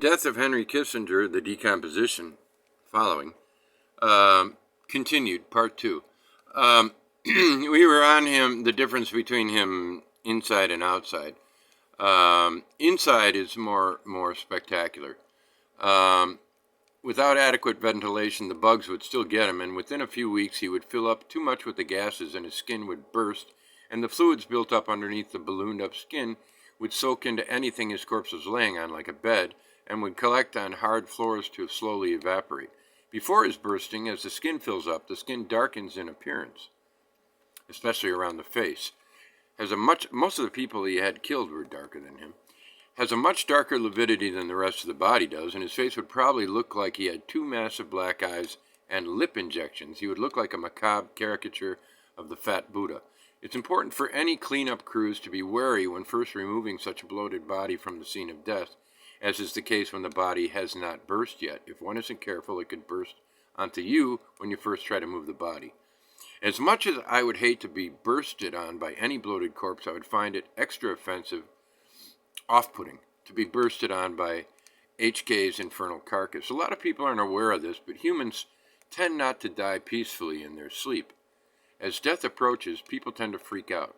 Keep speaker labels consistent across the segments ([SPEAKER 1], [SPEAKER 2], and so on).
[SPEAKER 1] Death of Henry Kissinger, the decomposition following, continued, part two. We were on him, the difference between him inside and outside. Inside is more spectacular. Without adequate ventilation, the bugs would still get him, and within a few weeks he would fill up too much with the gases and his skin would burst, and the fluids built up underneath the ballooned up skin would soak into anything his corpse was laying on, like a bed, and would collect on hard floors to slowly evaporate. Before his bursting, as the skin fills up, the skin darkens in appearance, especially around the face. Most of the people he had killed were darker than him. Has a much darker lividity than the rest of the body does, and his face would probably look like he had two massive black eyes and lip injections. He would look like a macabre caricature of the fat Buddha. It's important for any cleanup crews to be wary when first removing such a bloated body from the scene of death, as is the case when the body has not burst yet. If one isn't careful, it could burst onto you when you first try to move the body. As much as I would hate to be bursted on by any bloated corpse, I would find it extra offensive, off-putting, to be bursted on by HK's infernal carcass. A lot of people aren't aware of this, but humans tend not to die peacefully in their sleep. As death approaches, people tend to freak out.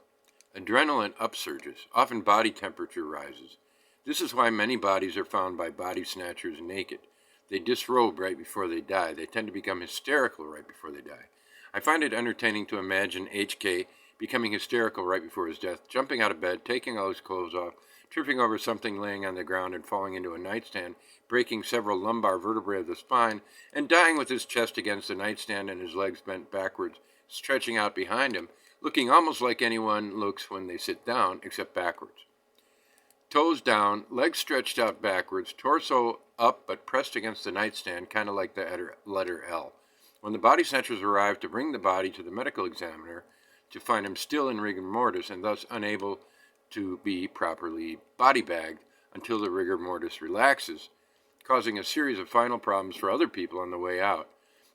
[SPEAKER 1] Adrenaline upsurges. Often body temperature rises. This is why many bodies are found by body snatchers naked. They disrobe right before they die. They tend to become hysterical right before they die. I find it entertaining to imagine HK becoming hysterical right before his death, jumping out of bed, taking all his clothes off, tripping over something laying on the ground and falling into a nightstand, breaking several lumbar vertebrae of the spine, and dying with his chest against the nightstand and his legs bent backwards, stretching out behind him, looking almost like anyone looks when they sit down, except backwards. Toes down, legs stretched out backwards, torso up but pressed against the nightstand, kind of like the letter L. When the body snatchers arrive to bring the body to the medical examiner to find him still in rigor mortis and thus unable to be properly body bagged until the rigor mortis relaxes, causing a series of final problems for other people on the way out.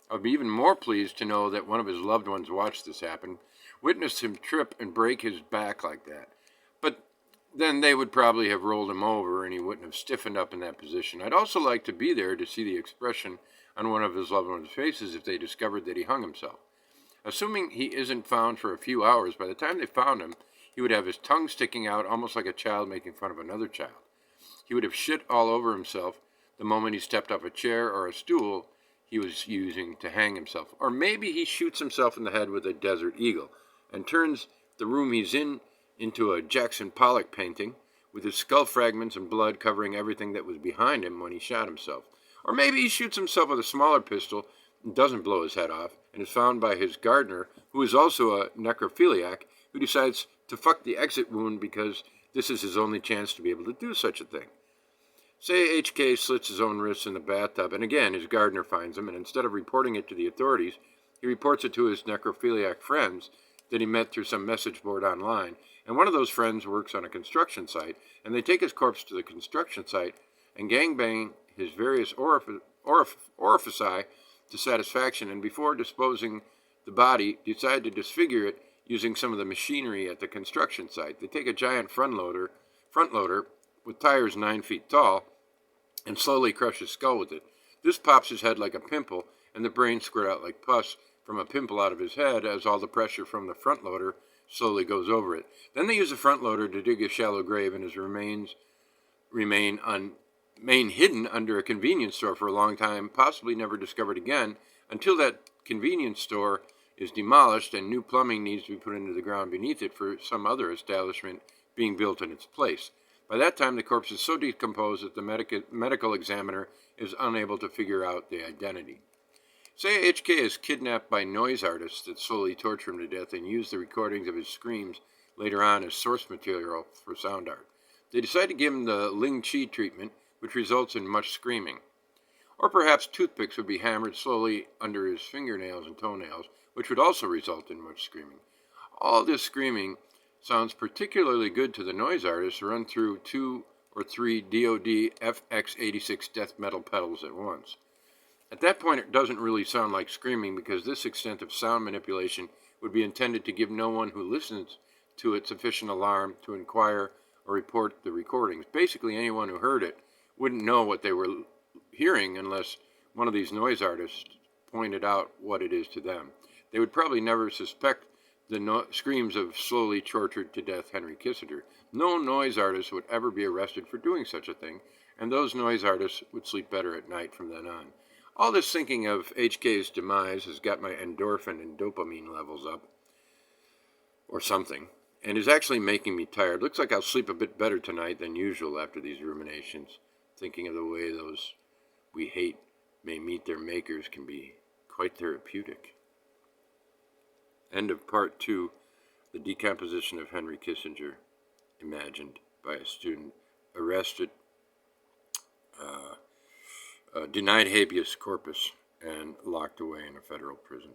[SPEAKER 1] I would be even more pleased to know that one of his loved ones watched this happen, witnessed him trip and break his back like that. But then they would probably have rolled him over and he wouldn't have stiffened up in that position. I'd also like to be there to see the expression on one of his loved ones' faces if they discovered that he hung himself. Assuming he isn't found for a few hours, by the time they found him, he would have his tongue sticking out almost like a child making fun of another child. He would have shit all over himself the moment he stepped off a chair or a stool he was using to hang himself. Or maybe he shoots himself in the head with a Desert Eagle and turns the room he's in into a Jackson Pollock painting with his skull fragments and blood covering everything that was behind him when he shot himself. Or maybe he shoots himself with a smaller pistol and doesn't blow his head off and is found by his gardener, who is also a necrophiliac, who decides to fuck the exit wound because this is his only chance to be able to do such a thing. Say HK slits his own wrists in the bathtub, and again his gardener finds him, and instead of reporting it to the authorities, he reports it to his necrophiliac friends that he met through some message board online, and one of those friends works on a construction site, and they take his corpse to the construction site and gangbang his various orifici to satisfaction, and before disposing the body, decide to disfigure it using some of the machinery at the construction site. They take a giant front loader with tires 9 feet tall and slowly crush his skull with it. This pops his head like a pimple, and the brains squirt out like pus from a pimple out of his head as all the pressure from the front loader slowly goes over it. Then they use the front loader to dig a shallow grave, and his remains remain hidden under a convenience store for a long time, possibly never discovered again, until that convenience store is demolished and new plumbing needs to be put into the ground beneath it for some other establishment being built in its place. By that time, the corpse is so decomposed that the medical examiner is unable to figure out the identity. Say HK is kidnapped by noise artists that slowly torture him to death and use the recordings of his screams later on as source material for sound art. They decide to give him the Ling Chi treatment, which results in much screaming. Or perhaps toothpicks would be hammered slowly under his fingernails and toenails, which would also result in much screaming. All this screaming sounds particularly good to the noise artists who run through 2 or 3 DoD FX86 death metal pedals at once. At that point, it doesn't really sound like screaming because this extent of sound manipulation would be intended to give no one who listens to it sufficient alarm to inquire or report the recordings. Basically, anyone who heard it wouldn't know what they were hearing unless one of these noise artists pointed out what it is to them. They would probably never suspect the screams of slowly tortured to death Henry Kissinger. No noise artist would ever be arrested for doing such a thing, and those noise artists would sleep better at night from then on. All this thinking of HK's demise has got my endorphin and dopamine levels up, or something, and is actually making me tired. Looks like I'll sleep a bit better tonight than usual after these ruminations. Thinking of the way those we hate may meet their makers can be quite therapeutic. End of part 2, The Decomposition of Henry Kissinger, imagined by a student, arrested, denied habeas corpus, and locked away in a federal prison.